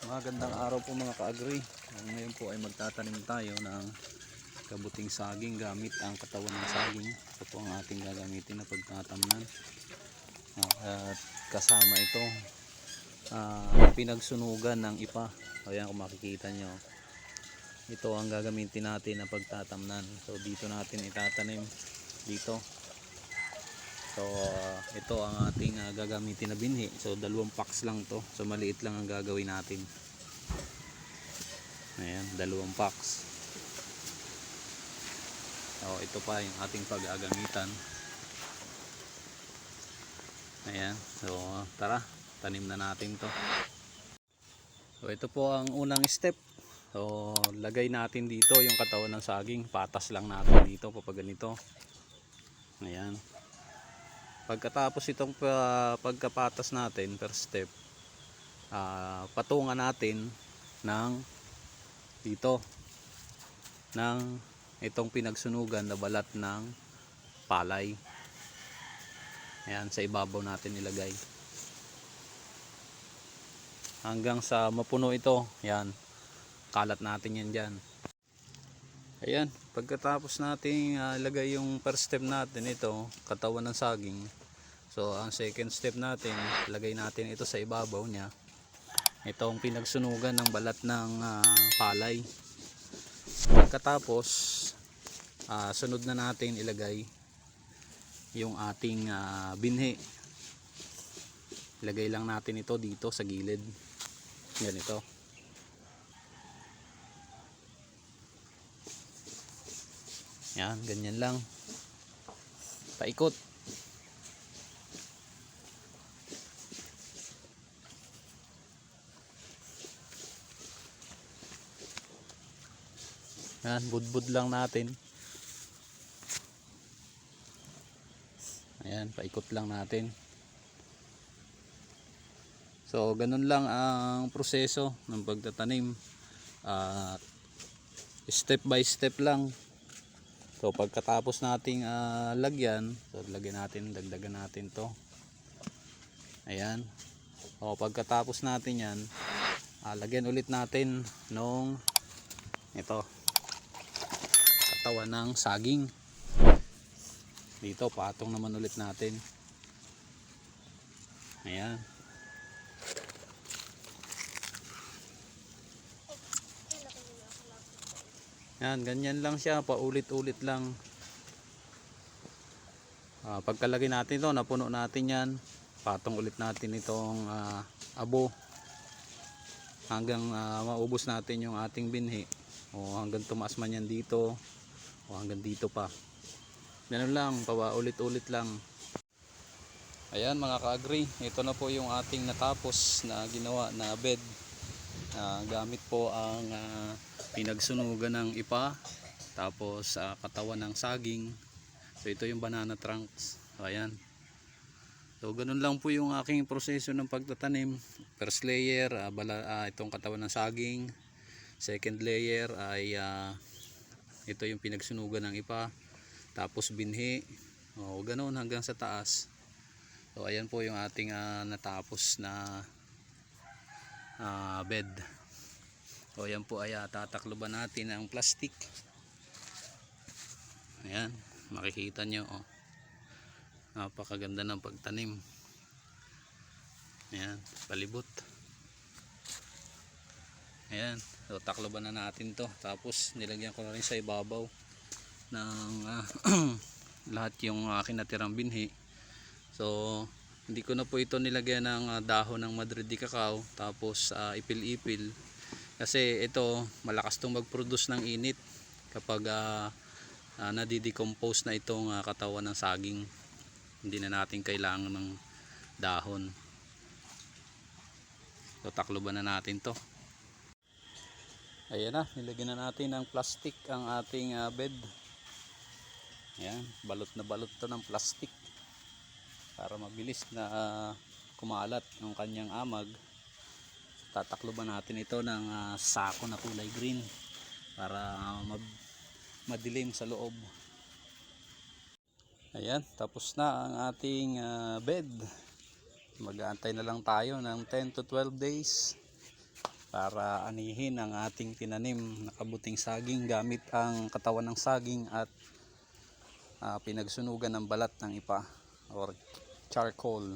Magandang araw po mga ka-agri. Ngayon po ay magtatanim tayo ng kabuting saging gamit ang katawan ng saging. Ito po ang ating gagamitin na pagtatamnan. At kasama ito pinagsunugan ng ipa. Ayan kung makikita nyo. Ito ang gagamitin natin na pagtatamnan. So dito natin itatanim dito. So ito ang ating gagamitin na binhi. So 2 packs lang to. So maliit lang ang gagawin natin. Ayan, 2 packs. So ito pa yung ating pag-agamitan. Ayan. So tara, tanim na natin to. So ito po ang unang step. So lagay natin dito yung katawan ng saging. Patas lang natin dito kapag ganito. Ayan. Pagkatapos itong pagkapatas natin per step, patungan natin ng dito ng itong pinagsunugan na balat ng palay. Ayan, sa ibabaw natin ilagay hanggang sa mapuno ito. Ayan, kalat natin yan dyan. Ayan, pagkatapos natin ilagay yung first step natin, ito katawan ng saging. So ang second step natin, lagay natin ito sa ibabaw niya, itong pinagsunugan ng balat ng palay. Pagkatapos sunod na natin ilagay yung ating binhi. Ilagay lang natin ito dito sa gilid. Ganito. Yan, ganyan lang. Paikot. Yan, budbud lang natin. Ayan, paikot lang natin. So, ganun lang ang proseso ng pagtatanim. Step by step lang. So pagkatapos nating lagyan, so lagyan natin, dagdagan natin to. Ayan. O pagkatapos natin yan, lagyan ulit natin nung ito, katawan ng saging. Dito patong naman ulit natin. Ayan. Yan, ganyan lang siya, paulit-ulit lang. Pagkalagay natin ito, napuno natin yan, patong ulit natin itong abo hanggang maubos natin yung ating binhi, o hanggang tumaas man yan dito, o hanggang dito pa. Ganun lang, paulit-ulit lang. Ayan mga ka-agri, ito na po yung ating natapos na ginawa na bed. Gamit po ang pinagsunugan ng ipa, tapos katawan ng saging. So ito yung banana trunks. Ayan. So ganun lang po yung aking proseso ng pagtatanim. First layer, itong katawan ng saging. Second layer ay ito yung pinagsunugan ng ipa, tapos binhi. O ganun hanggang sa taas. So ayan po yung ating natapos na bed. O yan po ay tatakloban natin ang plastic. Ayan, makikita nyo, napakaganda ng pagtanim. Ayan, palibot. Ayan, so takloban na natin to. Tapos nilagyan ko na rin sa ibabaw ng lahat yung aking natirang binhi. So hindi ko na po ito nilagyan ng dahon ng Madrid de Cacao, tapos ipil-ipil. Kasi ito, malakas itong mag-produce ng init kapag nadidecompose na itong katawan ng saging. Hindi na natin kailangan ng dahon. So takloban na natin to. Ayan na, nilagyan na natin ng plastic ang ating bed. Ayan, balot na balot to ng plastic para mabilis na kumalat ang kanyang amag. Tatakloban natin ito ng sako na kulay green para madilim sa loob. Ayan, tapos na ang ating bed. Mag-aantay na lang tayo ng 10 to 12 days para anihin ang ating tinanim na kabuting saging gamit ang katawan ng saging at pinagsunugan ng balat ng ipa or charcoal.